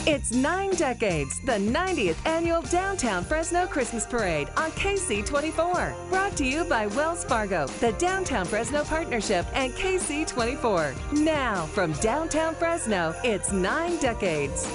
It's 9 decades, the 90th annual Downtown Fresno Christmas Parade on KSEE24. Brought to you by Wells Fargo, the Downtown Fresno Partnership, and KSEE24. Now, from downtown Fresno, it's 9 decades.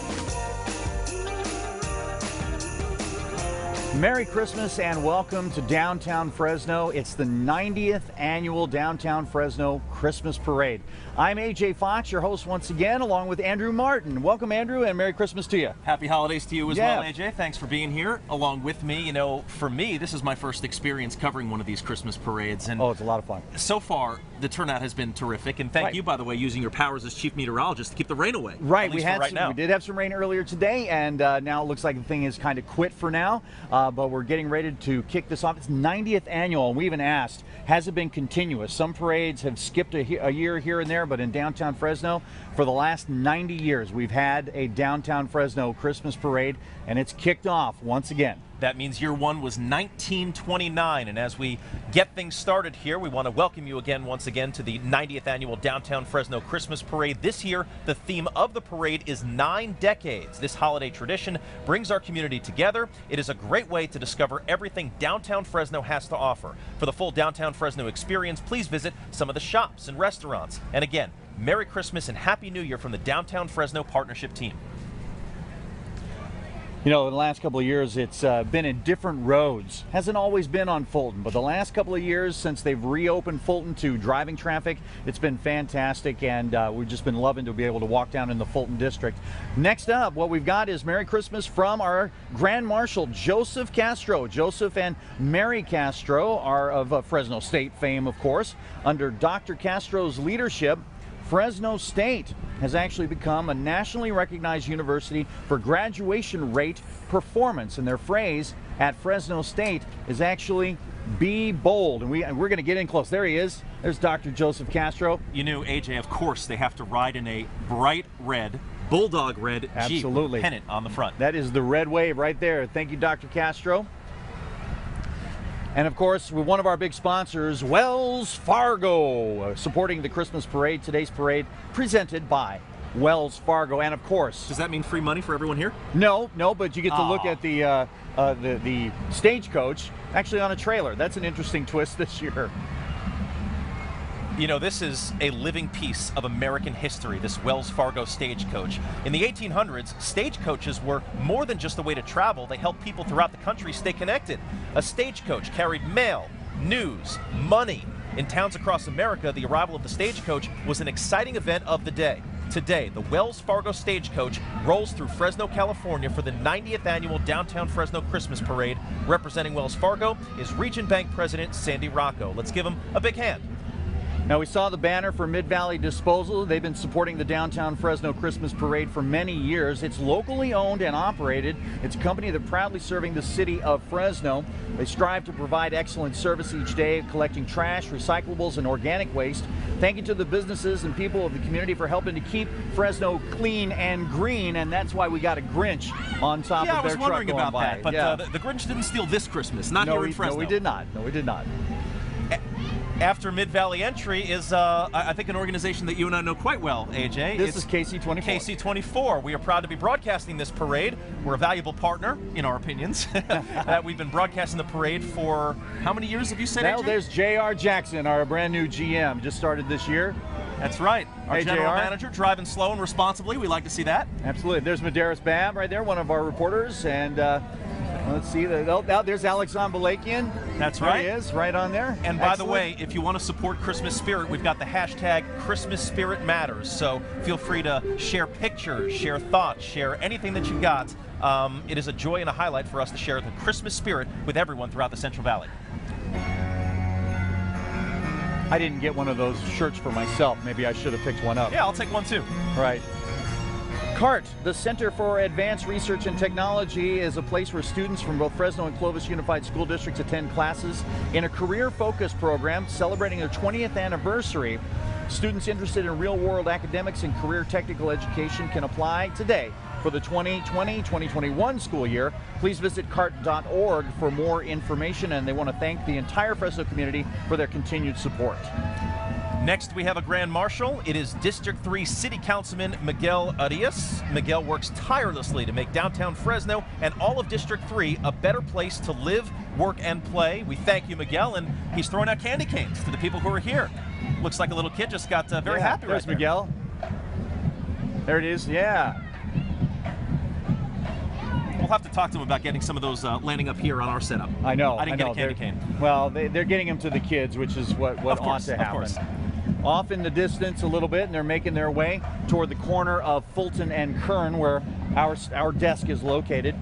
Merry Christmas and welcome to Downtown Fresno. It's the 90th annual Downtown Fresno Christmas Parade. I'm AJ Fox, your host once again, along with Andrew Martin. Welcome, Andrew, and Merry Christmas to you. Happy holidays to you as well, AJ. Thanks for being here along with me. You know, for me, this is my first experience covering one of these Christmas parades. And oh, it's a lot of fun. So far, the turnout has been terrific. And thank you, by the way, using your powers as chief meteorologist to keep the rain away. Right, we did have some rain earlier today, and now it looks like the thing is kind of quit for now. But we're getting ready to kick this off. It's 90th annual, and we even asked, has it been continuous? Some parades have skipped a year here and there, but in downtown Fresno, for the last 90 years, we've had a downtown Fresno Christmas parade, and it's kicked off once again. That means year one was 1929, and as we get things started here, we want to welcome you again, once again, to the 90th annual Downtown Fresno Christmas Parade. This year, the theme of the parade is 9 decades. This holiday tradition brings our community together. It is a great way to discover everything downtown Fresno has to offer. For the full downtown Fresno experience, please visit some of the shops and restaurants. And again, Merry Christmas and Happy New Year from the Downtown Fresno Partnership Team. You know, in the last couple of years, it's been in different roads. Hasn't always been on Fulton, but the last couple of years since they've reopened Fulton to driving traffic, it's been fantastic, and we've just been loving to be able to walk down in the Fulton district. Next up, what we've got is Merry Christmas from our Grand Marshal, Joseph Castro. Joseph and Mary Castro are of Fresno State fame, of course. Under Dr. Castro's leadership, Fresno State has actually become a nationally recognized university for graduation rate performance, and their phrase at Fresno State is actually "be bold." And we're going to get in close. There he is. There's Dr. Joseph Castro. You knew, AJ, of course, they have to ride in a bright red, bulldog red Jeep with a pennant on the front. That is the red wave right there. Thank you, Dr. Castro. And of course, with one of our big sponsors, Wells Fargo, supporting the Christmas parade. Today's parade presented by Wells Fargo. And of course, does that mean free money for everyone here? No, but you get to look at the stagecoach actually on a trailer. That's an interesting twist this year. You know, this is a living piece of American history, this Wells Fargo stagecoach. In the 1800s, stagecoaches were more than just a way to travel. They helped people throughout the country stay connected. A stagecoach carried mail, news, money. In towns across America, the arrival of the stagecoach was an exciting event of the day. Today, the Wells Fargo stagecoach rolls through Fresno, California for the 90th annual Downtown Fresno Christmas Parade. Representing Wells Fargo is Region Bank President Sandy Rocco. Let's give him a big hand. Now, we saw the banner for Mid-Valley Disposal. They've been supporting the Downtown Fresno Christmas Parade for many years. It's locally owned and operated. It's a company that proudly serving the city of Fresno. They strive to provide excellent service each day, collecting trash, recyclables, and organic waste. Thank you to the businesses and people of the community for helping to keep Fresno clean and green, and that's why we got a Grinch on top of their truck going by. Yeah, I was wondering about that, but the Grinch didn't steal this Christmas, not here in Fresno. No, we did not. No, we did not. After Mid-Valley Entry is, I think, an organization that you and I know quite well, AJ. This is KSEE24. KSEE24. We are proud to be broadcasting this parade. We're a valuable partner, in our opinions. We've been broadcasting the parade for how many years have you said, AJ? Now there's J.R. Jackson, our brand new GM, just started this year. That's right. Our general manager, driving slow and responsibly. We like to see that. Absolutely. There's Medeiros Babb right there, one of our reporters, and let's see. There's Alex Balakian. That's right. There he is, right on there. And by the way, if you want to support Christmas Spirit, we've got the hashtag Christmas Spirit Matters. So feel free to share pictures, share thoughts, share anything that you got. It is a joy and a highlight for us to share the Christmas spirit with everyone throughout the Central Valley. I didn't get one of those shirts for myself. Maybe I should have picked one up. Yeah, I'll take one too. Right. CART, the Center for Advanced Research and Technology, is a place where students from both Fresno and Clovis Unified School Districts attend classes in a career-focused program celebrating their 20th anniversary. Students interested in real-world academics and career technical education can apply today for the 2020-2021 school year. Please visit cart.org for more information, and they want to thank the entire Fresno community for their continued support. Next, we have a Grand Marshal. It is District 3 City Councilman Miguel Arias. Miguel works tirelessly to make downtown Fresno and all of District 3 a better place to live, work, and play. We thank you, Miguel, and he's throwing out candy canes to the people who are here. Looks like a little kid just got very happy right there. Miguel. There it is, yeah. We'll have to talk to him about getting some of those landing up here on our setup. I know. I didn't get a candy cane. Well, they're getting them to the kids, which is what ought to happen. Of course. Off in the distance a little bit, and they're making their way toward the corner of Fulton and Kern, where our desk is located.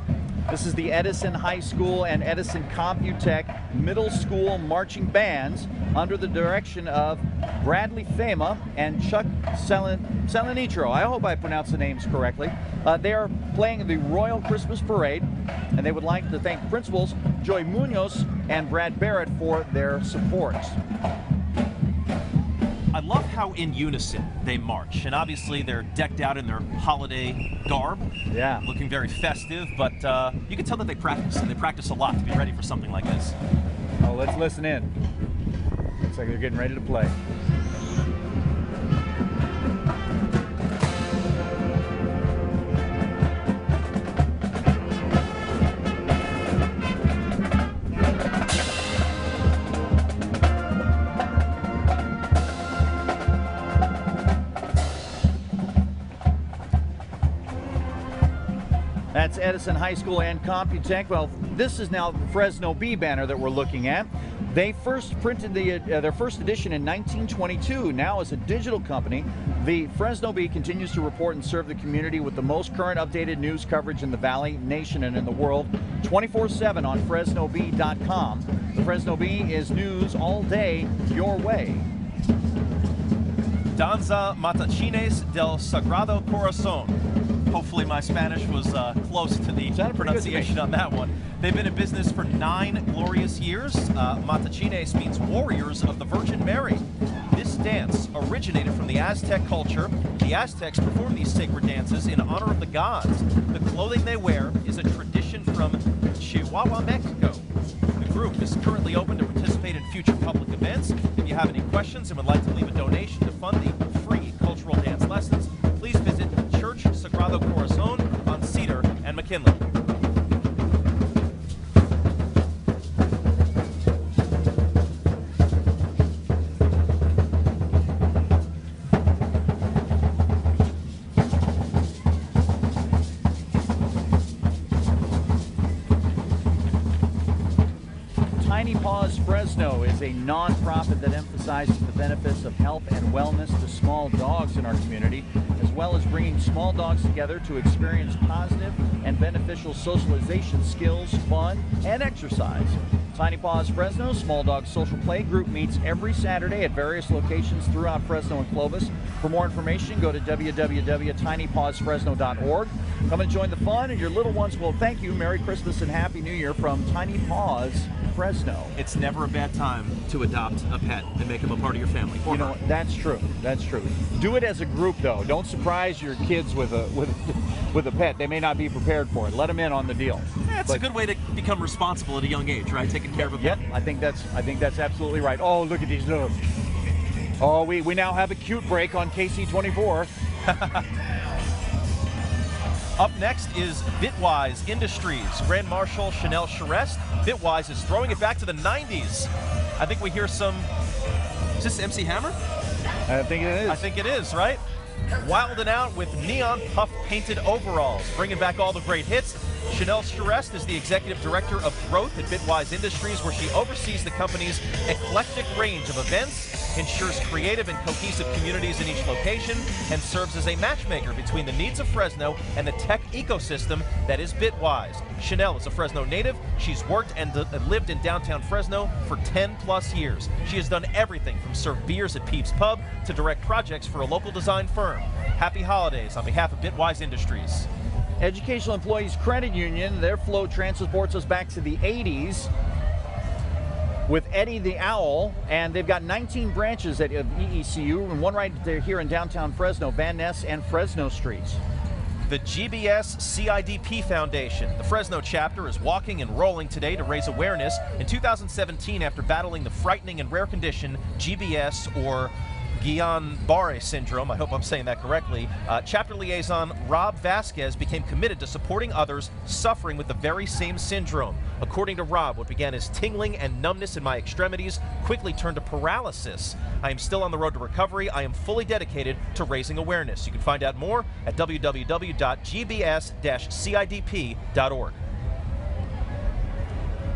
This is the Edison High School and Edison Computech Middle School marching bands under the direction of Bradley Fema and Chuck Selenitro. I hope I pronounced the names correctly. They are playing the Royal Christmas Parade, and they would like to thank principals Joy Munoz and Brad Barrett for their support. I love how in unison they march, and obviously they're decked out in their holiday garb. Yeah. Looking very festive, but you can tell that they practice, and they practice a lot to be ready for something like this. Oh, let's listen in. Looks like they're getting ready to play. That's Edison High School and Computech. Well, this is now the Fresno Bee banner that we're looking at. They first printed their first edition in 1922. Now, as a digital company, the Fresno Bee continues to report and serve the community with the most current updated news coverage in the Valley, nation, and in the world, 24/7 on FresnoBee.com. The Fresno Bee is news all day, your way. Danza Matachines del Sagrado Corazon. Hopefully my Spanish was close to the pronunciation on that one. They've been in business for 9 glorious years. Matachines means warriors of the Virgin Mary. This dance originated from the Aztec culture. The Aztecs performed these sacred dances in honor of the gods. The clothing they wear is a tradition from Chihuahua, Mexico. The group is currently open to participate in future public events. If you have any questions and would like to leave a donation to fund the free cultural dance lessons, please visit Church Sagrado Corazon on Cedar and McKinley. Tiny Paws Fresno is a nonprofit that emphasizes the benefits of health and wellness to small dogs in our community, as well as bringing small dogs together to experience positive and beneficial socialization skills, fun, and exercise. Tiny Paws Fresno Small Dog Social Play Group meets every Saturday at various locations throughout Fresno and Clovis. For more information, go to www.tinypawsfresno.org. Come and join the fun, and your little ones will thank you. Merry Christmas and Happy New Year from Tiny Paws Fresno. It's never a bad time to adopt a pet and make them a part of your family. You know, that's true. That's true. Do it as a group, though. Don't surprise your kids with a pet. They may not be prepared for it. Let them in on the deal. Yeah, it's a good way to become responsible at a young age, right? Taking care of a pet. Yep, I think that's absolutely right. Oh, look at these little. Oh, we now have a cute break on KSEE24. Up next is Bitwise Industries. Grand Marshal Chanel Charest. Bitwise is throwing it back to the 90s. I think we hear some. Is this MC Hammer? I think it is. I think it is, right? Wilding out with neon puff painted overalls, bringing back all the great hits. Chanel Charest is the executive director of growth at Bitwise Industries, where she oversees the company's eclectic range of events, ensures creative and cohesive communities in each location, and serves as a matchmaker between the needs of Fresno and the tech ecosystem that is Bitwise. Chanel is a Fresno native. She's worked and lived in downtown Fresno for 10 plus years. She has done everything from serve beers at Peeps Pub to direct projects for a local design firm. Happy holidays on behalf of Bitwise Industries. Educational Employees Credit Union, their float transports us back to the 80s with Eddie the Owl, and they've got 19 branches at EECU, and one right there here in downtown Fresno, Van Ness and Fresno Streets. The GBS CIDP Foundation. The Fresno chapter is walking and rolling today to raise awareness. In 2017, after battling the frightening and rare condition GBS, or Guillain-Barré syndrome, I hope I'm saying that correctly, chapter liaison Rob Vasquez became committed to supporting others suffering with the very same syndrome. According to Rob, what began as tingling and numbness in my extremities quickly turned to paralysis. I am still on the road to recovery. I am fully dedicated to raising awareness. You can find out more at www.gbs-cidp.org.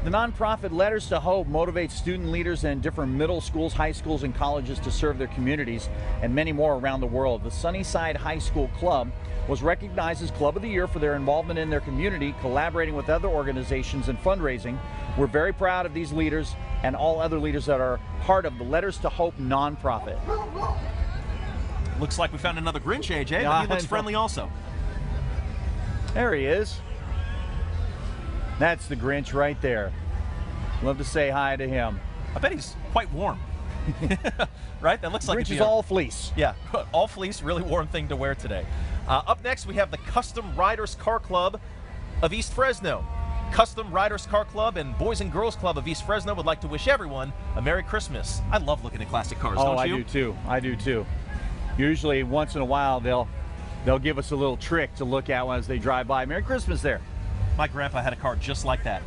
The nonprofit Letters to Hope motivates student leaders in different middle schools, high schools, and colleges to serve their communities and many more around the world. The Sunnyside High School Club was recognized as Club of the Year for their involvement in their community, collaborating with other organizations and fundraising. We're very proud of these leaders and all other leaders that are part of the Letters to Hope nonprofit. Looks like we found another Grinch, AJ, but he looks friendly also. There he is. That's the Grinch right there. Love to say hi to him. I bet he's quite warm. Right? That looks like Grinch is all fleece. Yeah, all fleece, really warm thing to wear today. Up next, we have the Custom Riders Car Club of East Fresno. Custom Riders Car Club and Boys and Girls Club of East Fresno would like to wish everyone a Merry Christmas. I love looking at classic cars, don't you? I do too. I do too. Usually, once in a while, they'll give us a little trick to look at as they drive by. Merry Christmas there. My grandpa had a car just like that.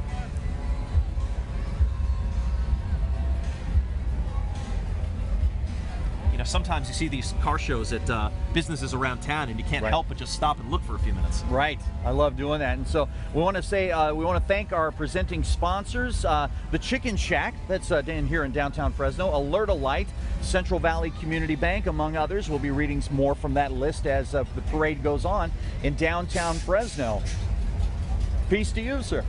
You know, sometimes you see these car shows at businesses around town, and you can't help but just stop and look for a few minutes. Right. I love doing that. And so we want to say we want to thank our presenting sponsors, the Chicken Shack that's here in downtown Fresno, Alert Light, Central Valley Community Bank, among others. We'll be reading more from that list as the parade goes on in downtown Fresno. Peace to you, sir.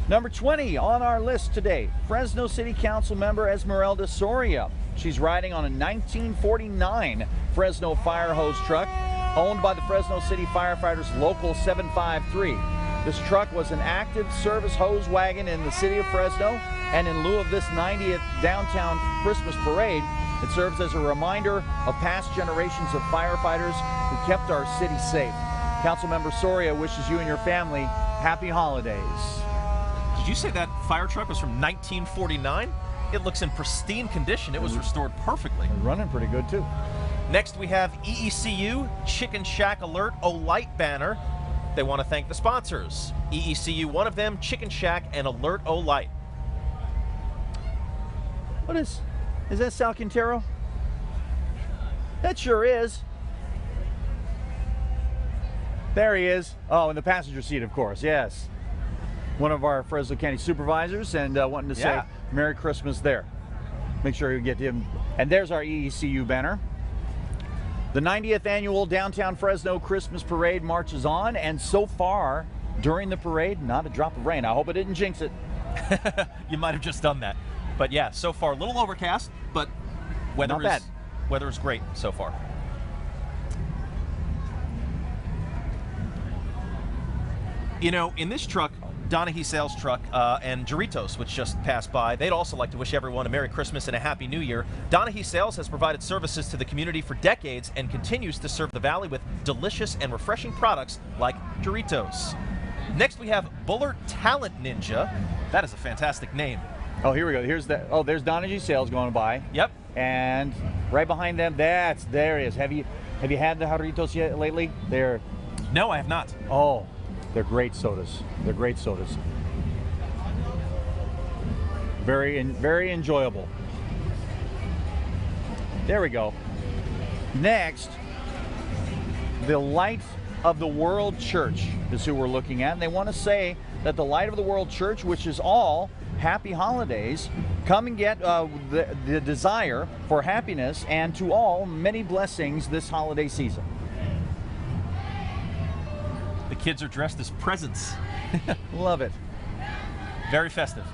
Number 20 on our list today, Fresno City Council member Esmeralda Soria. She's riding on a 1949 Fresno fire hose truck owned by the Fresno City Firefighters Local 753. This truck was an active service hose wagon in the city of Fresno, and in lieu of this 90th downtown Christmas parade, it serves as a reminder of past generations of firefighters who kept our city safe. Councilmember Soria wishes you and your family happy holidays. Did you say that fire truck was from 1949? It looks in pristine condition. It was restored perfectly. Running pretty good too. Next we have EECU Chicken Shack Alert O-Light banner. They want to thank the sponsors. EECU, one of them, Chicken Shack and Alert O-Light. What is that Sal Quintero? That sure is. There he is. Oh, in the passenger seat, of course, yes. One of our Fresno County supervisors, and wanting to say Merry Christmas there. Make sure you get him. And there's our EECU banner. The 90th annual Downtown Fresno Christmas Parade marches on, and so far during the parade, not a drop of rain. I hope I didn't jinx it. You might have just done that. But yeah, so far a little overcast, but weather is great so far. You know, in this truck, Donahue Sales truck and Doritos, which just passed by, they'd also like to wish everyone a Merry Christmas and a Happy New Year. Donahue Sales has provided services to the community for decades and continues to serve the Valley with delicious and refreshing products like Doritos. Next, we have Bullard Talent Ninja. That is a fantastic name. Oh, here we go. There's Donahue Sales going by. Yep. And right behind them, there he is. Have you had the Doritos yet lately? No, I have not. Oh. They're great sodas. They're great sodas. Very enjoyable. There we go. Next, the Light of the World Church is who we're looking at. And they want to say that the Light of the World Church, which is all happy holidays, come and get the desire for happiness and to all many blessings this holiday season. The kids are dressed as presents. Love it. Very festive.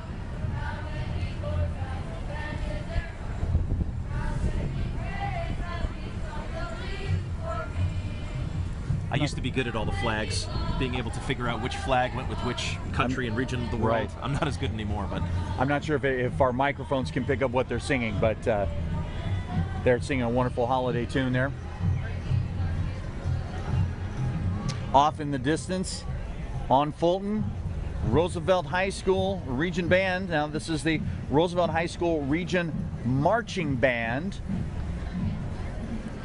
I used to be good at all the flags, being able to figure out which flag went with which country and region of the world. Right. I'm not as good anymore, but I'm not sure if our microphones can pick up what they're singing, but they're singing a wonderful holiday tune there. Off in the distance, on Fulton, Roosevelt High School Region Band. Now this is the Roosevelt High School Region Marching Band.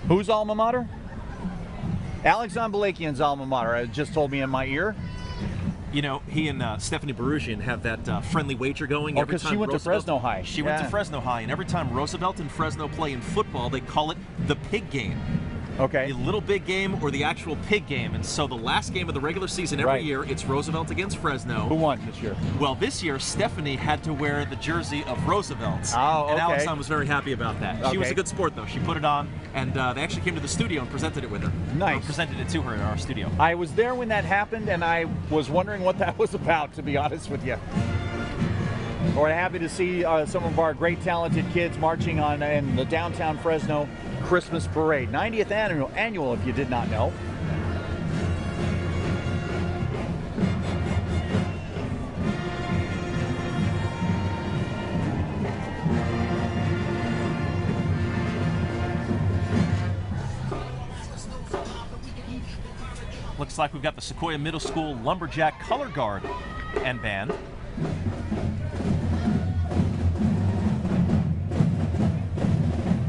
Whose alma mater? Alex Balakian's alma mater, just told me in my ear. You know, he and Stephanie Barugian have that friendly wager going. Oh, because she went to Fresno High. She went to Fresno High, and every time Roosevelt and Fresno play in football, they call it the pig game. Okay. The little big game or the actual pig game. And so the last game of the regular season every year, it's Roosevelt against Fresno. Who won this year? Well, this year, Stephanie had to wear the jersey of Roosevelt's. Oh, okay. And Alexandre was very happy about that. She was a good sport, though. She put it on, and they actually came to the studio and presented it with her. Nice. Or presented it to her in our studio. I was there when that happened, and I was wondering what that was about, to be honest with you. We're happy to see some of our great talented kids marching on in the downtown Fresno Christmas Parade. 90th annual, if you did not know. Looks like we've got the Sequoia Middle School Lumberjack Color Guard and Band.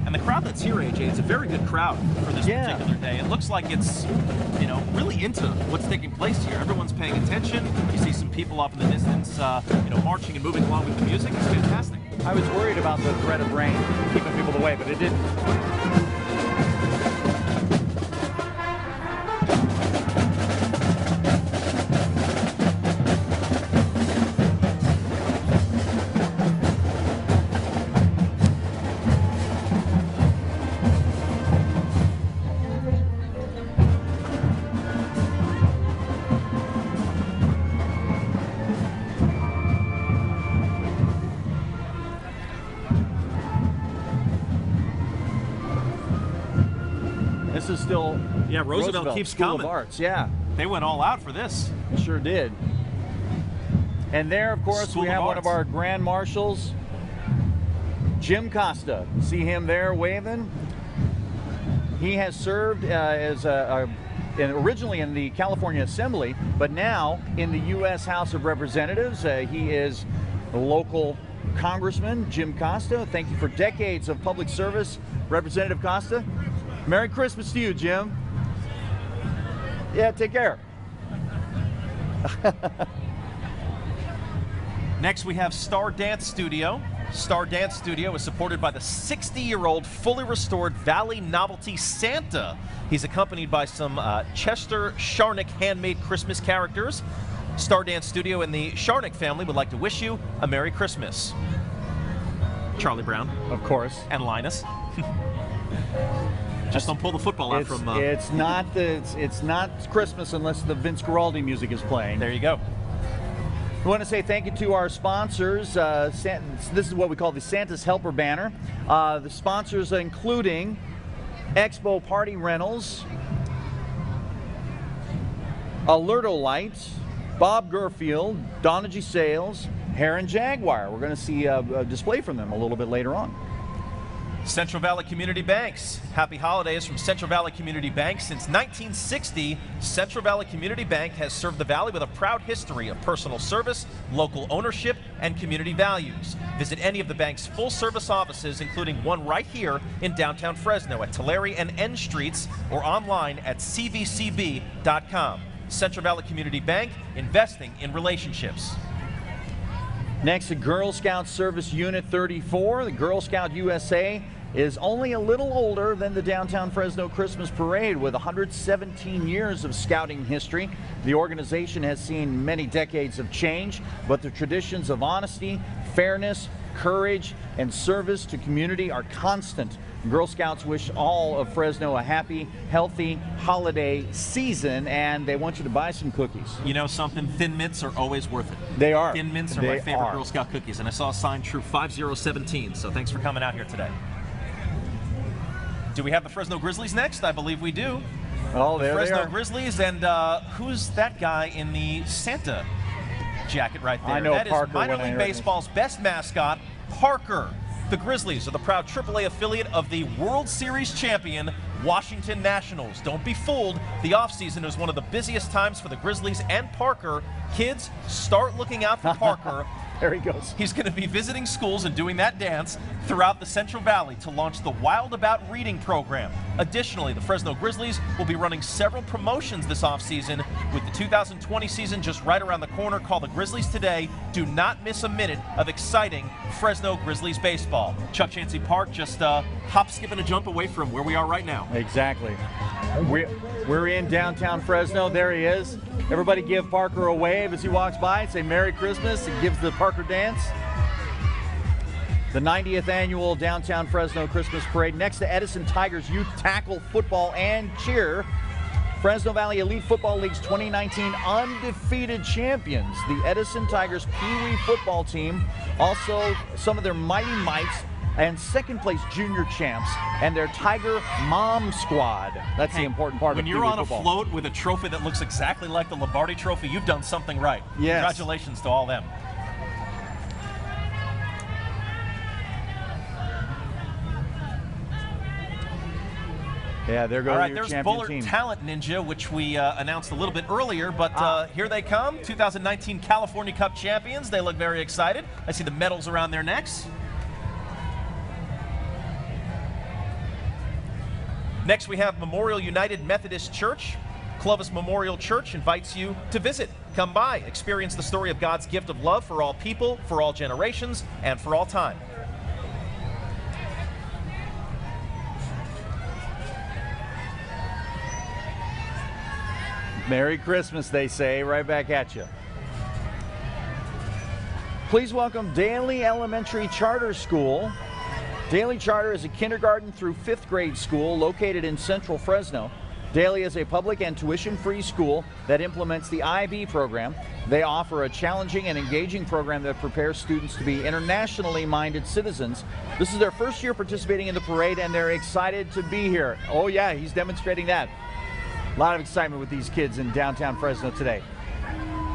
And the crowd that's here, AJ, is a very good crowd for this particular day. It looks like it's, you know, really into what's taking place here. Everyone's paying attention. You see some people off in the distance, you know, marching and moving along with the music. It's fantastic. I was worried about the threat of rain keeping people away, but it didn't. This is still Roosevelt keeps School coming. of Arts. Yeah, they went all out for this. Sure did. And there, of course, we have one of our grand marshals, Jim Costa. See him there waving? He has served originally in the California Assembly, but now in the U.S. House of Representatives. He is a local congressman, Jim Costa. Thank you for decades of public service, Representative Costa. Merry Christmas to you, Jim. Yeah, take care. Next, we have Star Dance Studio. Star Dance Studio is supported by the 60-year-old fully restored Valley Novelty Santa. He's accompanied by some Chester Sharnick handmade Christmas characters. Star Dance Studio and the Sharnick family would like to wish you a Merry Christmas. Charlie Brown. Of course. And Linus. Just don't pull the football out from... It's not Christmas unless the Vince Guaraldi music is playing. There you go. We want to say thank you to our sponsors. This is what we call the Santa's Helper banner. The sponsors including Expo Party Rentals, Alerto Lights, Bob Gurfield, Donagy Sales, Heron Jaguar. We're going to see a display from them a little bit later on. Central Valley Community Banks. Happy holidays from Central Valley Community Bank. Since 1960, Central Valley Community Bank has served the Valley with a proud history of personal service, local ownership, and community values. Visit any of the bank's full-service offices, including one right here in downtown Fresno at Tulare and N Streets, or online at cvcb.com. Central Valley Community Bank, investing in relationships. Next, the Girl Scout Service Unit 34. The Girl Scout USA is only a little older than the downtown Fresno Christmas Parade with 117 years of scouting history. The organization has seen many decades of change, but the traditions of honesty, fairness, courage, and service to community are constant. Girl Scouts wish all of Fresno a happy, healthy holiday season, and they want you to buy some cookies. You know something? Thin Mints are always worth it. They are. Thin Mints are my favorite Girl Scout cookies, and I saw a sign Troop 5017, so thanks for coming out here today. Do we have the Fresno Grizzlies next? I believe we do. Oh, there they are. Fresno Grizzlies, and who's that guy in the Santa jacket right there? I know that Parker. Is Minor League Baseball's best mascot, Parker. The Grizzlies are the proud AAA affiliate of the World Series champion, Washington Nationals. Don't be fooled. The offseason is one of the busiest times for the Grizzlies and Parker. Kids, start looking out for Parker. There he goes. He's going to be visiting schools and doing that dance throughout the Central Valley to launch the Wild About Reading program. Additionally, the Fresno Grizzlies will be running several promotions this offseason with the 2020 season just right around the corner. Call the Grizzlies today. Do not miss a minute of exciting Fresno Grizzlies baseball. Chuck Chansey Park just hop, skip, and a jump away from where we are right now. Exactly. We're in downtown Fresno. There he is. Everybody give Parker a wave as he walks by. Say Merry Christmas. He gives the Parker dance. The 90th annual Downtown Fresno Christmas Parade next to Edison Tigers Youth Tackle Football and Cheer. Fresno Valley Elite Football League's 2019 undefeated champions, the Edison Tigers Pee Wee football team. Also, some of their Mighty Mites and second place junior champs and their Tiger Mom Squad. That's the important part of when Pee you're Wee on football. a float with a trophy that looks exactly like the Lombardi Trophy, you've done something right. Yes. Congratulations to all them. Yeah, there goes all right, your there's champion Bullard team. Talent Ninja, which we announced a little bit earlier, but here they come, 2019 California Cup champions. They look very excited. I see the medals around their necks. Next, we have Memorial United Methodist Church. Clovis Memorial Church invites you to visit. Come by, experience the story of God's gift of love for all people, for all generations, and for all time. Merry Christmas, they say, right back at you. Please welcome Daly Elementary Charter School. Daly Charter is a kindergarten through 5th grade school located in central Fresno. Daly is a public and tuition-free school that implements the IB program. They offer a challenging and engaging program that prepares students to be internationally minded citizens. This is their first year participating in the parade, and they're excited to be here. Oh yeah, he's demonstrating that. A lot of excitement with these kids in downtown Fresno today.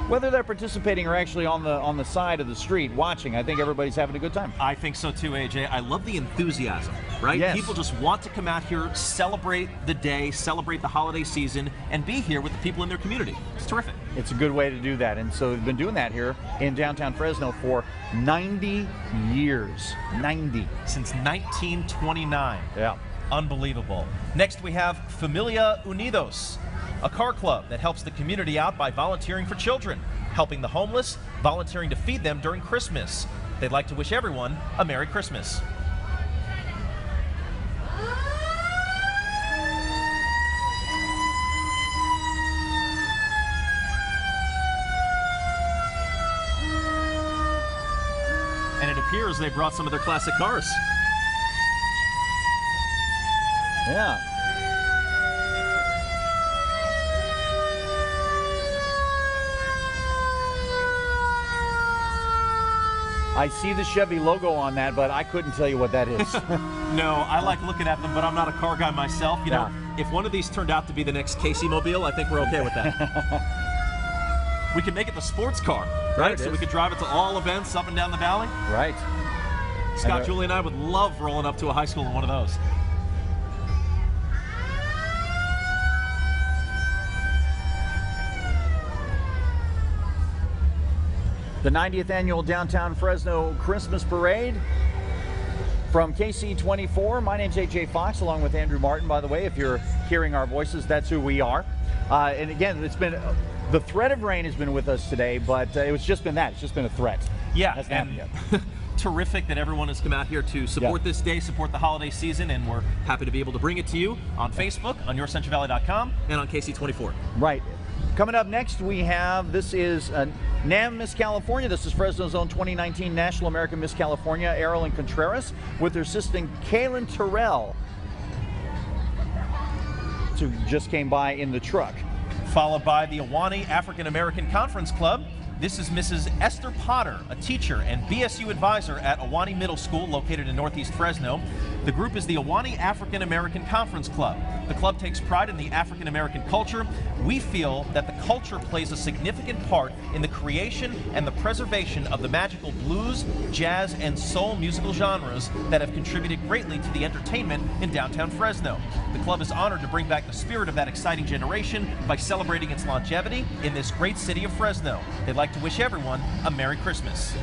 Whether they're participating or actually on the side of the street watching, I think everybody's having a good time. I think so too, AJ. I love the enthusiasm, right? Yes. People just want to come out here, celebrate the day, celebrate the holiday season, and be here with the people in their community. It's terrific. It's a good way to do that, and so we've been doing that here in downtown Fresno for 90 years. 90. Since 1929. Yeah. Unbelievable. Next, we have Familia Unidos, a car club that helps the community out by volunteering for children, helping the homeless, volunteering to feed them during Christmas. They'd like to wish everyone a Merry Christmas. And it appears they brought some of their classic cars. Yeah. I see the Chevy logo on that, but I couldn't tell you what that is. No, I like looking at them, but I'm not a car guy myself. You know, if one of these turned out to be the next KSEE Mobile, I think we're okay with that. We can make it the sports car, right? So we could drive it to all events up and down the valley. Right. Scott, Julie, and I would love rolling up to a high school in one of those. The 90th annual Downtown Fresno Christmas Parade from KSEE24. My name's AJ Fox, along with Andrew Martin, by the way. If you're hearing our voices, that's who we are. And again, it's been the threat of rain has been with us today, but it's just been that. It's just been a threat. Yeah, Hasn't and happened yet. terrific that everyone has come out here to support this day, support the holiday season, and we're happy to be able to bring it to you on Facebook, on YourCentralValley.com, and on KSEE24. Right. Coming up next, we have, this is NAM Miss California. This is Fresno's own 2019 National American Miss California, Erilyn Contreras, with her assistant Kaylin Terrell, who just came by in the truck. Followed by the Ahwahnee African American Conference Club. This is Mrs. Esther Potter, a teacher and BSU advisor at Ahwahnee Middle School, located in Northeast Fresno. The group is the Ahwahnee African American Conference Club. The club takes pride in the African American culture. We feel that the culture plays a significant part in the creation and the preservation of the magical blues, jazz, and soul musical genres that have contributed greatly to the entertainment in downtown Fresno. The club is honored to bring back the spirit of that exciting generation by celebrating its longevity in this great city of Fresno. They'd like to wish everyone a Merry Christmas.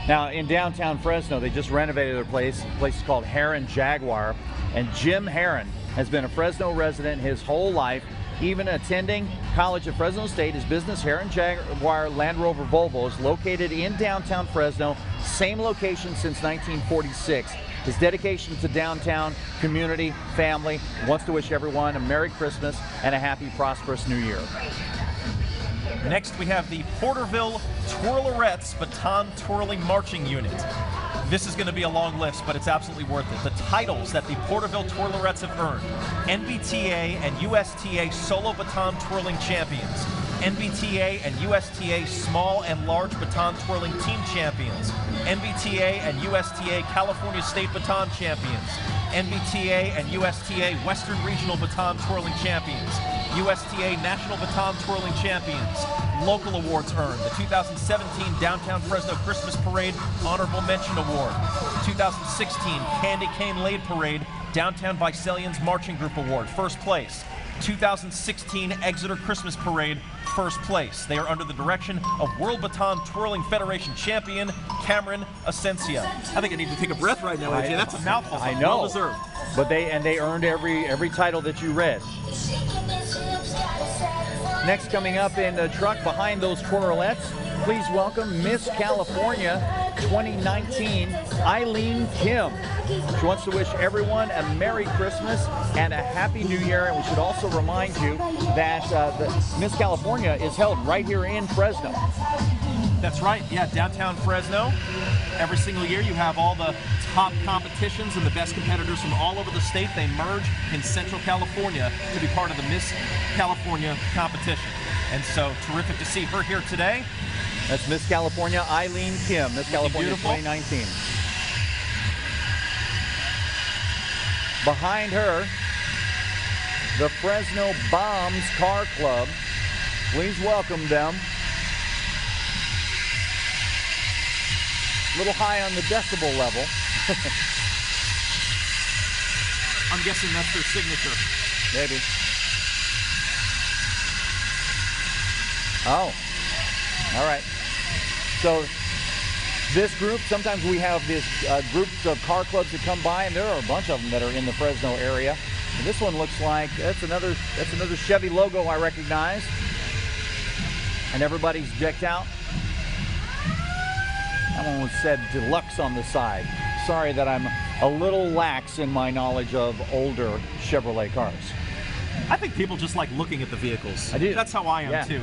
Now, in downtown Fresno, they just renovated their place. The place is called Heron Jaguar, and Jim Heron has been a Fresno resident his whole life, even attending college at Fresno State. His business, Heron Jaguar Land Rover Volvo, is located in downtown Fresno, same location since 1946. His dedication to downtown, community, family, wants to wish everyone a Merry Christmas and a happy, prosperous New Year. Next, we have the Porterville Twirlerettes Baton Twirling Marching Unit. This is going to be a long list, but it's absolutely worth it. The titles that the Porterville Twirlerettes have earned: NBTA and USTA Solo Baton Twirling Champions, NBTA and USTA Small and Large Baton Twirling Team Champions, NBTA and USTA California State Baton Champions, NBTA and USTA Western Regional Baton Twirling Champions, USTA National Baton Twirling Champions. Local awards earned: the 2017 Downtown Fresno Christmas Parade Honorable Mention Award, 2016 Candy Cane Laid Parade Downtown Visalians Marching Group Award, first place, 2016 Exeter Christmas Parade, first place. They are under the direction of World Baton Twirling Federation champion Cameron Asencia. I think I need to take a breath right now, AJ. That's a mouthful. I know. Well deserved. But they earned every title that you read. Next, coming up in the truck behind those twirlettes, please welcome Miss California 2019, Eileen Kim. She wants to wish everyone a Merry Christmas and a Happy New Year. And we should also remind you that the Miss California is held right here in Fresno. That's right. Yeah, downtown Fresno. Every single year you have all the top competitions and the best competitors from all over the state. They merge in Central California to be part of the Miss California competition. And so terrific to see her here today. That's Miss California, Eileen Kim, Miss California beautiful. 2019. Behind her, the Fresno Bombs Car Club. Please welcome them. A little high on the decibel level. I'm guessing that's their signature. Maybe. Oh, all right. So this group, sometimes we have these groups of car clubs that come by, and there are a bunch of them that are in the Fresno area. And this one looks like that's another Chevy logo I recognize. And everybody's decked out. That one was said deluxe on the side. Sorry that I'm a little lax in my knowledge of older Chevrolet cars. I think people just like looking at the vehicles. I do. That's how I am, yeah. too.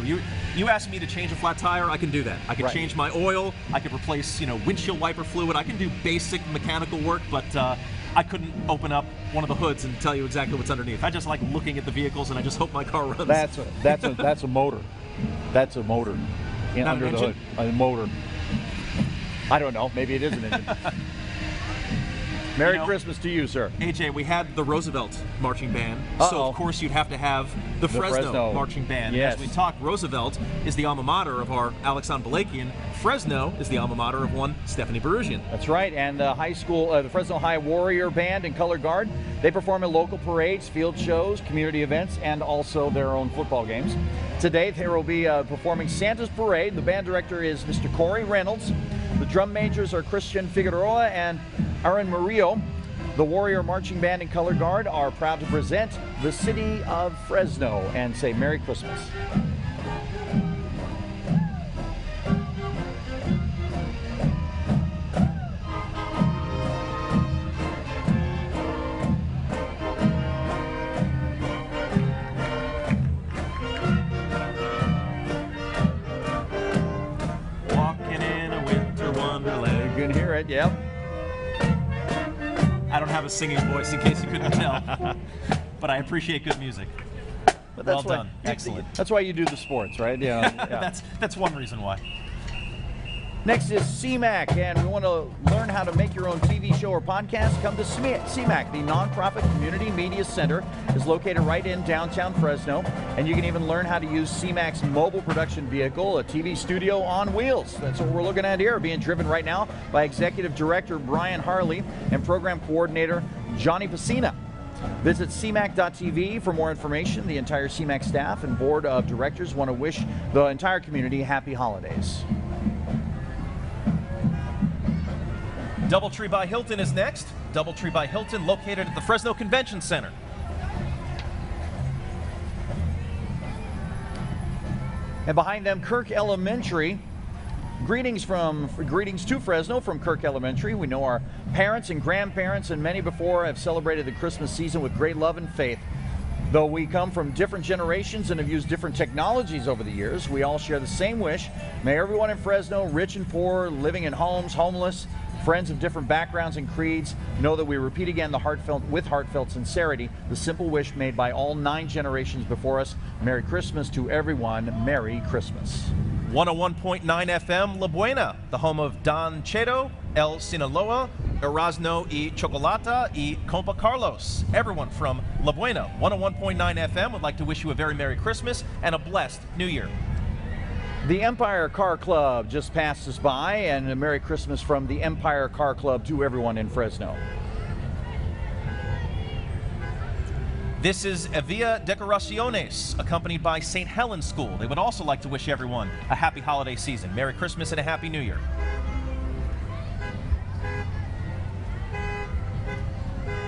You ask me to change a flat tire, I can do that. I can Right. change my oil, I could replace, windshield wiper fluid. I can do basic mechanical work, but I couldn't open up one of the hoods and tell you exactly what's underneath. I just like looking at the vehicles, and I just hope my car runs. That's a motor. That's a motor. Not Under an the hood. engine? A motor. I don't know. Maybe it is an engine. Merry Christmas to you, sir. AJ, we had the Roosevelt marching band, so of course you'd have to have the Fresno marching band. Yes. As we talk, Roosevelt is the alma mater of our Alexan Balakian. Fresno is the alma mater of one Stephanie Berusian. That's right, and the high school, the Fresno High Warrior Band and Color Guard, they perform in local parades, field shows, community events, and also their own football games. Today, they will be performing Santa's Parade. The band director is Mr. Corey Reynolds. The drum majors are Christian Figueroa and Aaron Murillo. The Warrior Marching Band and Color Guard are proud to present the city of Fresno and say Merry Christmas. Walking in a winter wonderland. You can hear it, yep. I don't have a singing voice, in case you couldn't tell, but I appreciate good music. But Well done. Excellent. That's why you do the sports, right? Yeah. That's one reason why. Next is CMAC, and we want to learn how to make your own TV show or podcast. Come to CMAC, the nonprofit community media center, is located right in downtown Fresno, and you can even learn how to use CMAC's mobile production vehicle, a TV studio on wheels. That's what we're looking at here, being driven right now by Executive Director Brian Harley and Program Coordinator Johnny Pacina. Visit CMAC.tv for more information. The entire CMAC staff and board of directors want to wish the entire community happy holidays. DoubleTree by Hilton is next. DoubleTree by Hilton, located at the Fresno Convention Center. And behind them, Kirk Elementary. Greetings to Fresno from Kirk Elementary. We know our parents and grandparents and many before have celebrated the Christmas season with great love and faith. Though we come from different generations and have used different technologies over the years, we all share the same wish. May everyone in Fresno, rich and poor, living in homes, homeless, friends of different backgrounds and creeds, know that we repeat again with heartfelt sincerity the simple wish made by all 9 generations before us. Merry Christmas to everyone. Merry Christmas. 101.9 FM La Buena, the home of Don Cheto, El Sinaloa, Erasno y Chocolata y Compa Carlos. Everyone from La Buena, 101.9 FM would like to wish you a very Merry Christmas and a blessed New Year. The Empire Car Club just passed us by, and a Merry Christmas from the Empire Car Club to everyone in Fresno. This is Via Decoraciones, accompanied by St. Helens School. They would also like to wish everyone a happy holiday season. Merry Christmas and a Happy New Year.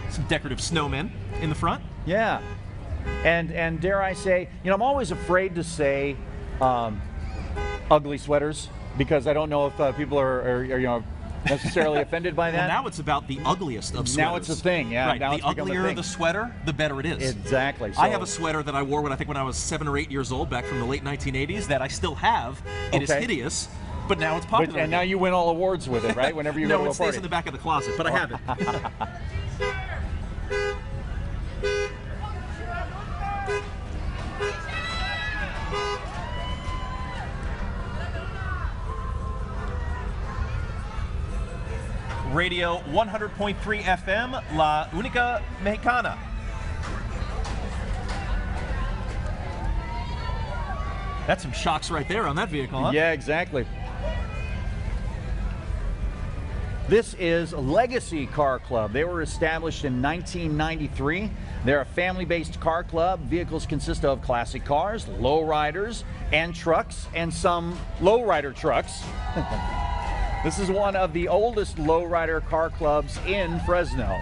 Some decorative snowmen in the front. Yeah, and dare I say, I'm always afraid to say ugly sweaters, because I don't know if people are necessarily offended by that. Well, now it's about the ugliest of sweaters. Now it's a thing, yeah. Right. Now the uglier the sweater, the better it is. Exactly. So, I have a sweater that I wore when I was 7 or 8 years old, back from the late 1980s, that I still have. It is hideous, but now it's popular. And now you win all awards with it, right? Whenever you go to a party. No, it stays in the back of the closet, but I have it. Radio 100.3 FM, La Única Mexicana. That's some shocks right there on that vehicle, huh? Yeah, exactly. This is Legacy Car Club. They were established in 1993. They're a family-based car club. Vehicles consist of classic cars, lowriders, and trucks, and some lowrider trucks. This is one of the oldest lowrider car clubs in Fresno.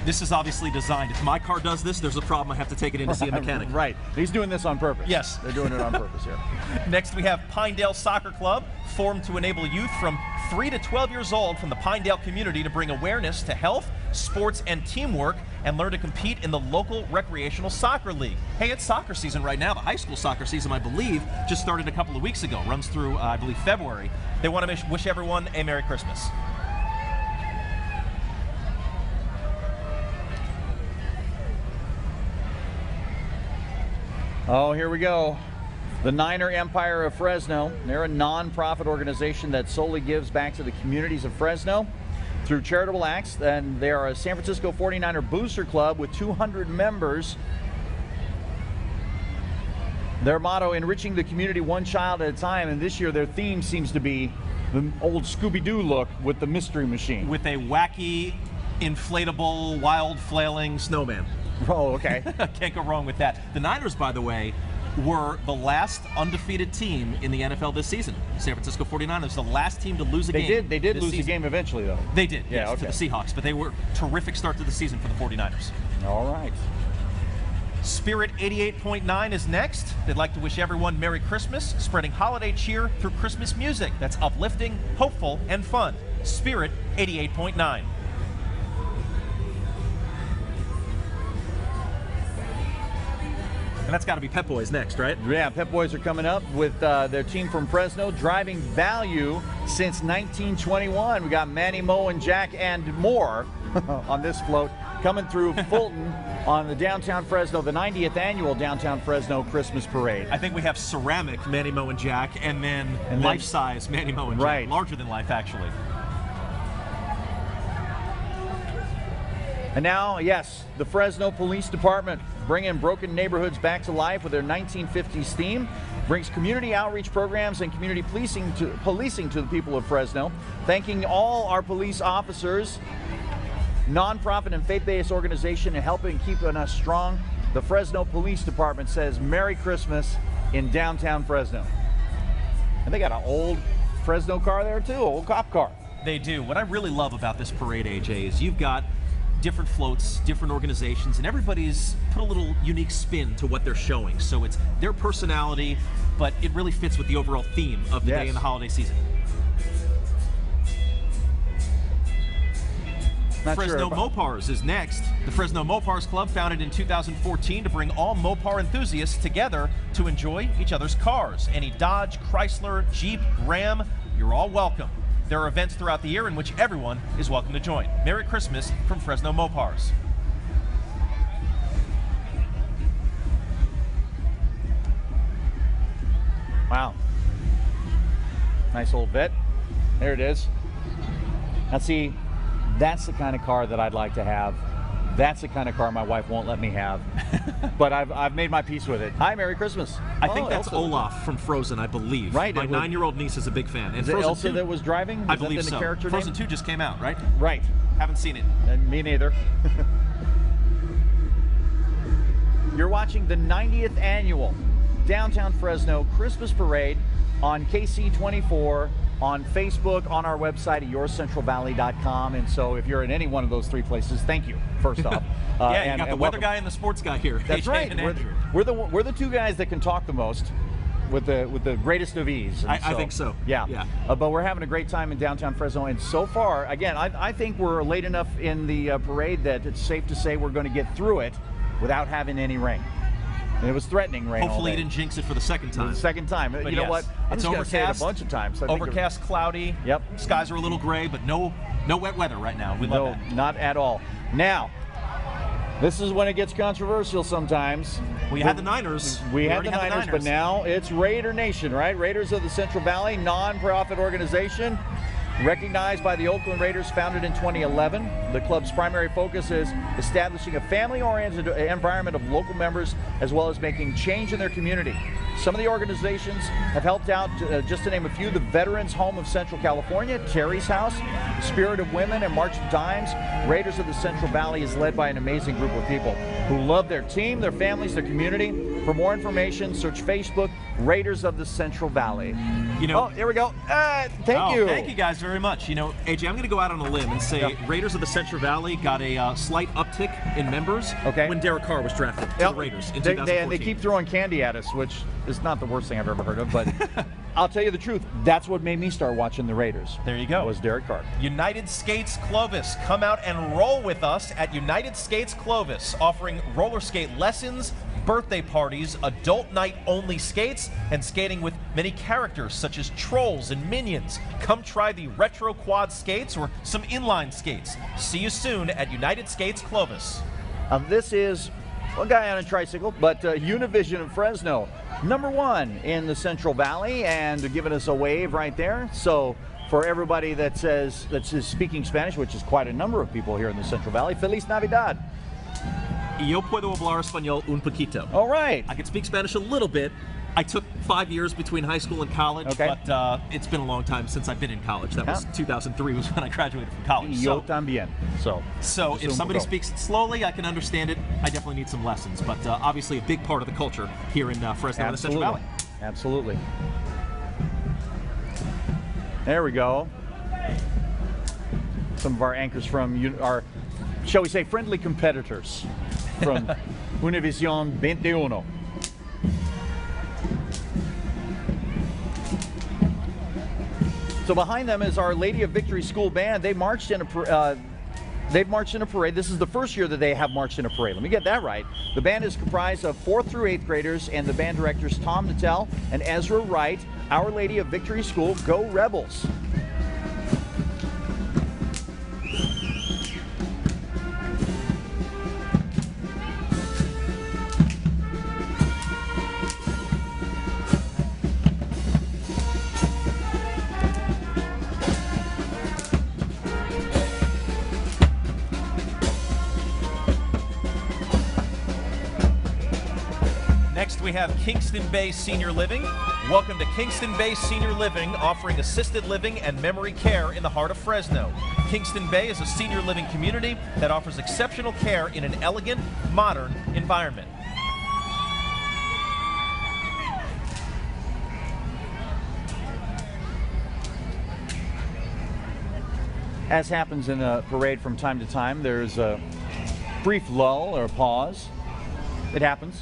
This is obviously designed. If my car does this, there's a problem. I have to take it in to see a mechanic. Right. He's doing this on purpose. Yes. They're doing it on purpose here. Next, we have Pinedale Soccer Club, formed to enable youth from 3 to 12 years old from the Pinedale community to bring awareness to health, sports, and teamwork, and learn to compete in the local recreational soccer league. Hey, it's soccer season right now. The high school soccer season, I believe, just started a couple of weeks ago. Runs through, I believe, February. They want to wish everyone a Merry Christmas. Oh, here we go. The Niner Empire of Fresno. They're a non-profit organization that solely gives back to the communities of Fresno through charitable acts, and they are a San Francisco 49er booster club with 200 members. Their motto, enriching the community one child at a time, and this year their theme seems to be the old Scooby-Doo look with the mystery machine. With a wacky, inflatable, wild, flailing snowman. Oh, okay. Can't go wrong with that. The Niners, by the way, were the last undefeated team in the NFL this season. San Francisco 49ers, the last team to lose a game. They did lose a game eventually, though. They did, yeah, yes, okay. to the Seahawks, but they were a terrific start to the season for the 49ers. All right. Spirit 88.9 is next. They'd like to wish everyone Merry Christmas, spreading holiday cheer through Christmas music that's uplifting, hopeful, and fun. Spirit 88.9. And that's got to be Pep Boys next, right? Yeah, Pep Boys are coming up with their team from Fresno, driving value since 1921. We got Manny, Mo, and Jack, and more on this float coming through Fulton on the downtown Fresno, the 90th annual downtown Fresno Christmas Parade. I think we have ceramic Manny, Mo, and Jack, and then life-size Manny, Mo, and Jack. Right. Larger than life, actually. And now, yes, the Fresno Police Department bringing broken neighborhoods back to life with their 1950s theme. Brings community outreach programs and community policing to the people of Fresno. Thanking all our police officers, nonprofit and faith-based organization, and helping keeping us strong. The Fresno Police Department says Merry Christmas in downtown Fresno. And they got an old Fresno car there too, old cop car. They do. What I really love about this parade, AJ, is you've got different floats, different organizations, and everybody's put a little unique spin to what they're showing. So it's their personality, but it really fits with the overall theme of the day in the holiday season. Fresno Mopars is next. The Fresno Mopars Club, founded in 2014 to bring all Mopar enthusiasts together to enjoy each other's cars. Any Dodge, Chrysler, Jeep, Ram, you're all welcome. There are events throughout the year in which everyone is welcome to join. Merry Christmas from Fresno Mopars. Wow. Nice old vet. There it is. Now see, that's the kind of car that I'd like to have. That's the kind of car my wife won't let me have. But I've made my peace with it. Hi, Merry Christmas. I think that's Olaf from Frozen, I believe. Right. My 9-year-old niece is a big fan. And is it Elsa 2, that was driving? I believe so. Frozen name? 2 just came out, right? Right. Haven't seen it. Me neither. You're watching the 90th annual Downtown Fresno Christmas Parade on KSEE24, on Facebook, on our website at yourcentralvalley.com. And so if you're in any one of those three places, thank you, first off. Yeah, you got the weather guy and the sports guy here. That's AJ right. And Andrew. We're the two guys that can talk the most with the greatest of ease. I think so. Yeah. But we're having a great time in downtown Fresno. And so far, again, I think we're late enough in the parade that it's safe to say we're going to get through it without having any rain. And it was threatening rain. Hopefully, you didn't jinx it for the second time. The second time. But you know what? I'm it's just going to say it a overcast. bunch of times. Overcast, cloudy. Yep. Skies are a little gray, but no wet weather right now. We love that. No, not at all. Now, this is when it gets controversial sometimes. We had the Niners. We had the Niners, but now it's Raider Nation, right? Raiders of the Central Valley, non-profit organization. Recognized by the Oakland Raiders, founded in 2011. The club's primary focus is establishing a family-oriented environment of local members, as well as making change in their community. Some of the organizations have helped out, just to name a few, the Veterans Home of Central California, Terry's House, Spirit of Women, and March of Dimes. Raiders of the Central Valley is led by an amazing group of people who love their team, their families, their community. For more information, search Facebook, Raiders of the Central Valley. You know, oh, here we go. Thank you. Thank you guys very much. You know, AJ, I'm going to go out on a limb and say Raiders of the Central Valley got a slight uptick in members when Derek Carr was drafted to the Raiders in 2014. They keep throwing candy at us, which is not the worst thing I've ever heard of, but I'll tell you the truth. That's what made me start watching the Raiders. There you go. Was Derek Carr. United Skates Clovis. Come out and roll with us at United Skates Clovis, offering roller skate lessons, birthday parties, adult night only skates, and skating with many characters such as trolls and minions. Come try the retro quad skates or some inline skates. See you soon at United Skates Clovis. This is a guy on a tricycle, but Univision of Fresno, #1 in the Central Valley, and giving us a wave right there. So for everybody that's speaking Spanish, which is quite a number of people here in the Central Valley, Feliz Navidad. Yo puedo hablar español un poquito. All right. I can speak Spanish a little bit. I took 5 years between high school and college, but it's been a long time since I've been in college. That was 2003 was when I graduated from college. Yo también. So if somebody speaks it slowly, I can understand it. I definitely need some lessons, but obviously a big part of the culture here in Fresno and the Central Valley. Absolutely. There we go. Some of our anchors from our, shall we say, friendly competitors from Univision 21. So behind them is Our Lady of Victory School Band. They marched in a parade. This is the first year that they have marched in a parade. Let me get that right. The band is comprised of 4th through 8th graders, and the band directors Tom Nattell and Ezra Wright. Our Lady of Victory School, go Rebels! Next, we have Kingston Bay Senior Living. Welcome to Kingston Bay Senior Living, offering assisted living and memory care in the heart of Fresno. Kingston Bay is a senior living community that offers exceptional care in an elegant, modern environment. As happens in a parade from time to time, there's a brief lull or pause. It happens.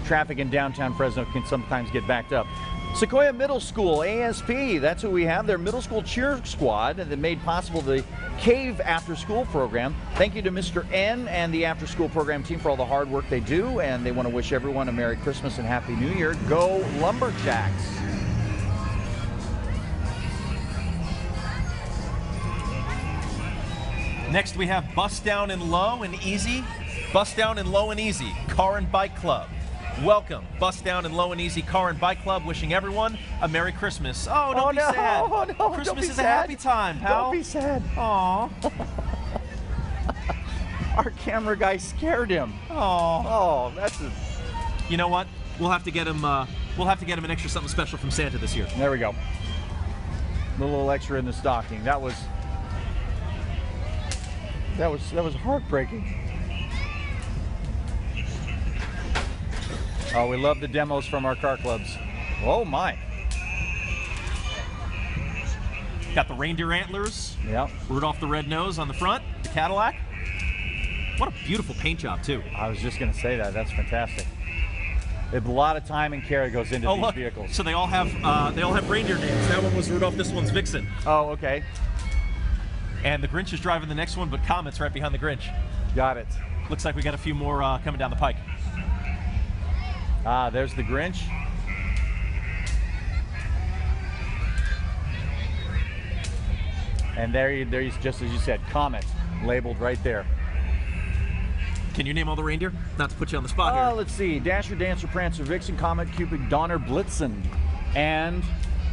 Traffic in downtown Fresno can sometimes get backed up. Sequoia Middle School, ASP, that's who we have. Their middle school cheer squad that made possible the Cave After School program. Thank you to Mr. N and the After School program team for all the hard work they do, and they want to wish everyone a Merry Christmas and Happy New Year. Go Lumberjacks! Next we have Bust Down and Low and Easy. Bust Down and Low and Easy, Car and Bike Club. Welcome, Bust Down and Low and Easy Car and Bike Club, wishing everyone a Merry Christmas. Oh, don't be sad. Oh, no, Christmas is sad. a happy time, pal. Don't be sad. Aw. Our camera guy scared him. Aw. Oh, that's a... You know what? We'll have to get him. We'll have to get him an extra something special from Santa this year. There we go. A little extra in the stocking. That was heartbreaking. Oh, we love the demos from our car clubs. Oh my. Got the reindeer antlers. Yeah. Rudolph the Red Nose on the front. The Cadillac. What a beautiful paint job too. I was just gonna say that. That's fantastic. A lot of time and care goes into these vehicles. So they all have reindeer names. That one was Rudolph. This one's Vixen. Oh, okay. And the Grinch is driving the next one, but Comet's right behind the Grinch. Got it. Looks like we got a few more coming down the pike. Ah, there's the Grinch. And there he's, just as you said, Comet, labeled right there. Can you name all the reindeer? Not to put you on the spot here. Let's see. Dasher, Dancer, Prancer, Vixen, Comet, Cupid, Donner, Blitzen, and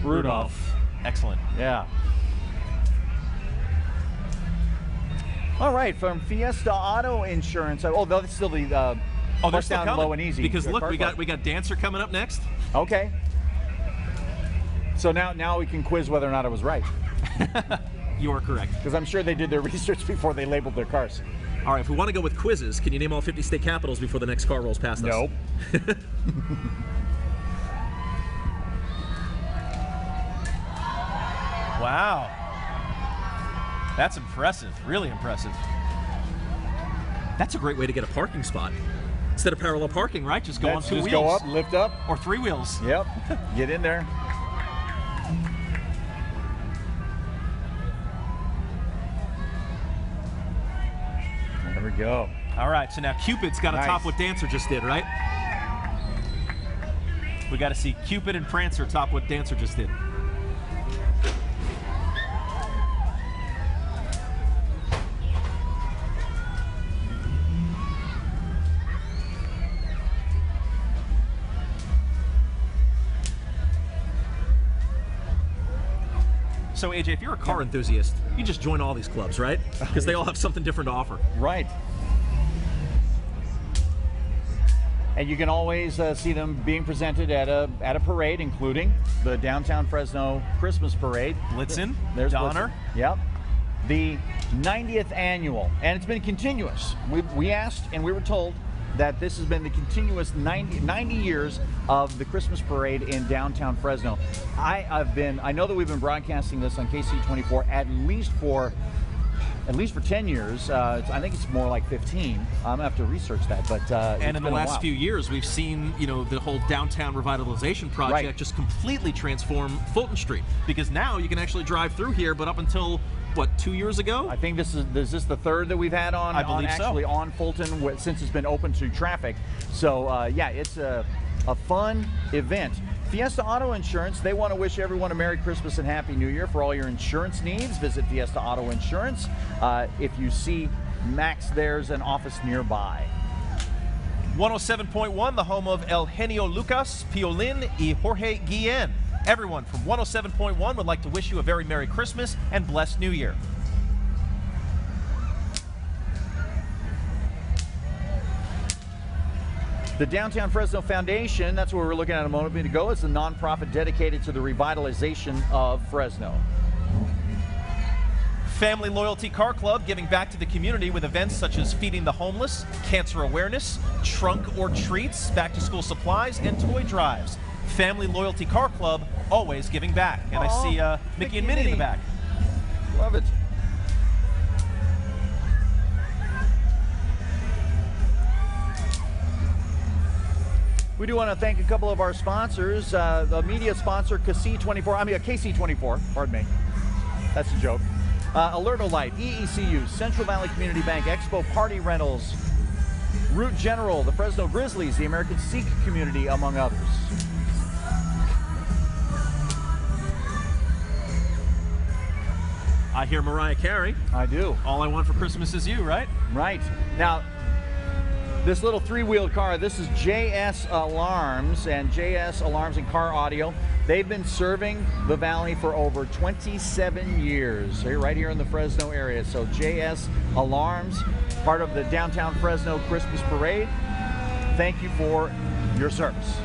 Rudolph. Excellent. Yeah. All right, from Fiesta Auto Insurance. Oh, that's still the they're Bust still Down coming. Low and Easy. Because look, car we club. got Dancer coming up next. Okay. So now we can quiz whether or not I was right. You are correct. Because I'm sure they did their research before they labeled their cars. All right, if we want to go with quizzes, can you name all 50 state capitals before the next car rolls past us? Nope. Wow. That's impressive. Really impressive. That's a great way to get a parking spot. Instead of parallel parking, right? Just go on two just wheels. Go up, lift up. Or three wheels. Yep. Get in there. There we go. All right, so now Cupid's got to top what Dancer just did, right? We got to see Cupid and Prancer top what Dancer just did. So AJ, if you're a car enthusiast, you just join all these clubs, right? Because they all have something different to offer. Right. And you can always see them being presented at a parade, including the downtown Fresno Christmas Parade. Blitzen, there's Donner. Blitzen. Yep. The 90th annual, and it's been continuous. We asked, and we were told that this has been the continuous 90 years of the Christmas parade in downtown Fresno. I know that we've been broadcasting this on KSEE24 at least for 10 years. I think it's more like 15. I'm gonna have to research that, but and in the last few years, we've seen the whole downtown revitalization project just completely transform Fulton Street, because now you can actually drive through here. But up until what, 2 years ago? I think this is the third that we've had on. I believe actually on Fulton since it's been open to traffic. So yeah, it's a fun event. Fiesta Auto Insurance, they want to wish everyone a Merry Christmas and Happy New Year. For all your insurance needs, visit Fiesta Auto Insurance. If you see Max, there's an office nearby. 107.1, the home of El Genio Lucas, Piolín, y Jorge Guillen. Everyone from 107.1 would like to wish you a very Merry Christmas and blessed New Year. The Downtown Fresno Foundation, that's what we were looking at a moment ago, is a nonprofit dedicated to the revitalization of Fresno. Family Loyalty Car Club, giving back to the community with events such as feeding the homeless, cancer awareness, trunk or treats, back to school supplies, and toy drives. Family Loyalty Car Club, always giving back. And I see Mickey and Minnie in the back. Love it. We do want to thank a couple of our sponsors. The media sponsor, KSEE24, pardon me. That's a joke. Alertolite, EECU, Central Valley Community Bank, Expo Party Rentals, Route General, the Fresno Grizzlies, the American Sikh community, among others. I hear Mariah Carey. I do. All I Want for Christmas Is You, right? Right. Now, this little three-wheeled car, this is JS Alarms, and JS Alarms and Car Audio. They've been serving the Valley for over 27 years. They're right here in the Fresno area. So JS Alarms, part of the Downtown Fresno Christmas Parade. Thank you for your service.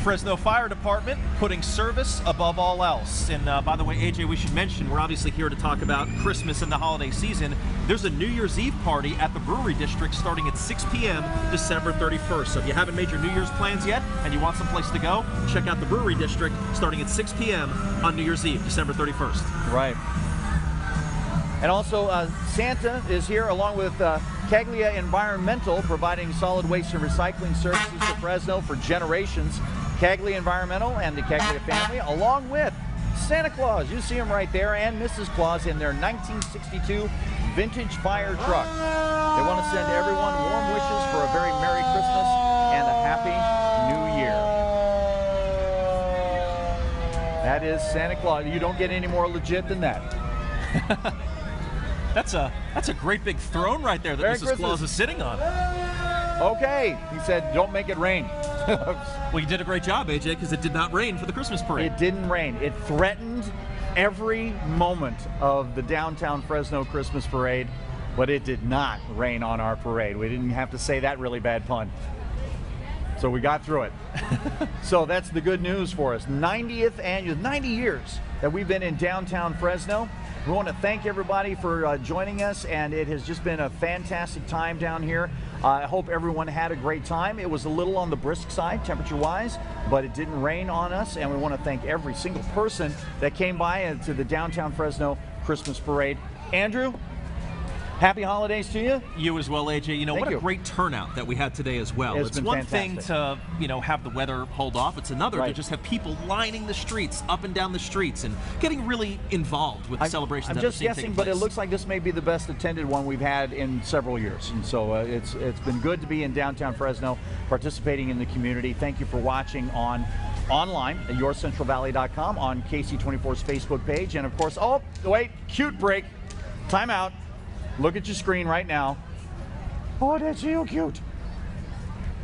Fresno Fire Department putting service above all else. And by the way, AJ, we should mention, we're obviously here to talk about Christmas and the holiday season. There's a New Year's Eve party at the Brewery District starting at 6 p.m. December 31st. So if you haven't made your New Year's plans yet and you want some place to go, check out the Brewery District starting at 6 p.m. on New Year's Eve, December 31st. Right. And also, Santa is here along with Caglia Environmental, providing solid waste and recycling services to Fresno for generations. Caglia Environmental and the Caglia family, along with Santa Claus. You see him right there, and Mrs. Claus in their 1962 vintage fire truck. They want to send everyone warm wishes for a very Merry Christmas and a Happy New Year. That is Santa Claus. You don't get any more legit than that. That's a great big throne right there that Merry Mrs. Christmas. Claus is sitting on. Okay, he said, don't make it rain. Well, you did a great job, AJ, because it did not rain for the Christmas parade. It didn't rain. It threatened every moment of the downtown Fresno Christmas parade, but it did not rain on our parade. We didn't have to say that really bad pun. So we got through it. So that's the good news for us. 90th annual, 90 years that we've been in downtown Fresno. We want to thank everybody for joining us, and it has just been a fantastic time down here. I hope everyone had a great time. It was a little on the brisk side, temperature-wise, but it didn't rain on us, and we want to thank every single person that came by to the Downtown Fresno Christmas Parade. Andrew, happy holidays to you. You as well, AJ. You know, Thank what you. a great turnout that we had today as well. It's It's been one fantastic. thing to, you know, have the weather hold off. It's another to Right. just have people lining the streets, up and down the streets, and getting really involved with the celebrations. I'm that just are guessing, taking but it place. looks like this may be the best attended one we've had in several years. And so it's been good to be in downtown Fresno, participating in the community. Thank you for watching online at yourcentralvalley.com, on KSEE24's Facebook page, and of course, oh, wait, cute break. Time out. Look at your screen right now. Oh, that's so cute.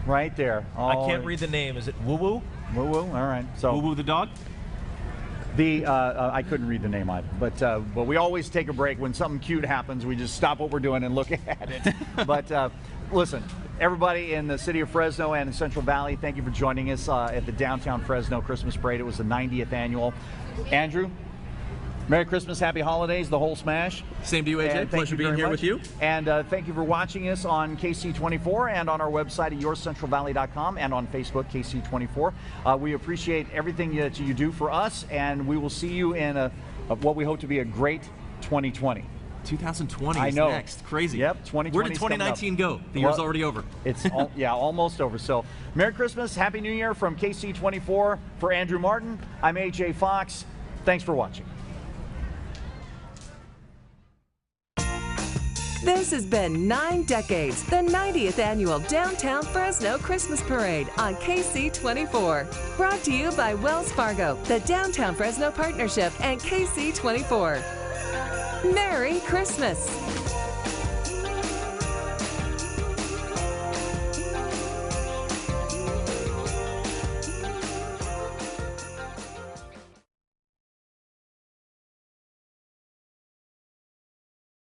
Right there. Oh, I can't read the name. Is it Woo Woo? Woo woo. All right. So Woo Woo the dog? I couldn't read the name either, but we always take a break when something cute happens. We just stop what we're doing and look at it. But listen, everybody in the city of Fresno and in Central Valley, thank you for joining us at the Downtown Fresno Christmas Parade. It was the 90th annual. Andrew, Merry Christmas, Happy Holidays, the whole smash. Same to you, AJ. And thank Pleasure you being very here much. with you. And thank you for watching us on KSEE24 and on our website at yourcentralvalley.com and on Facebook, KSEE24. We appreciate everything that you do for us, and we will see you in what we hope to be a great 2020. 2020 I is know. next. Crazy. Yep, 2020 Where did is coming up. 2019 go? The year's Well, already over. It's yeah, almost over. So Merry Christmas, Happy New Year from KSEE24. For Andrew Martin, I'm AJ Fox. Thanks for watching. This has been 9 decades, the 90th annual Downtown Fresno Christmas Parade on KSEE24. Brought to you by Wells Fargo, the Downtown Fresno Partnership, and KSEE24. Merry Christmas!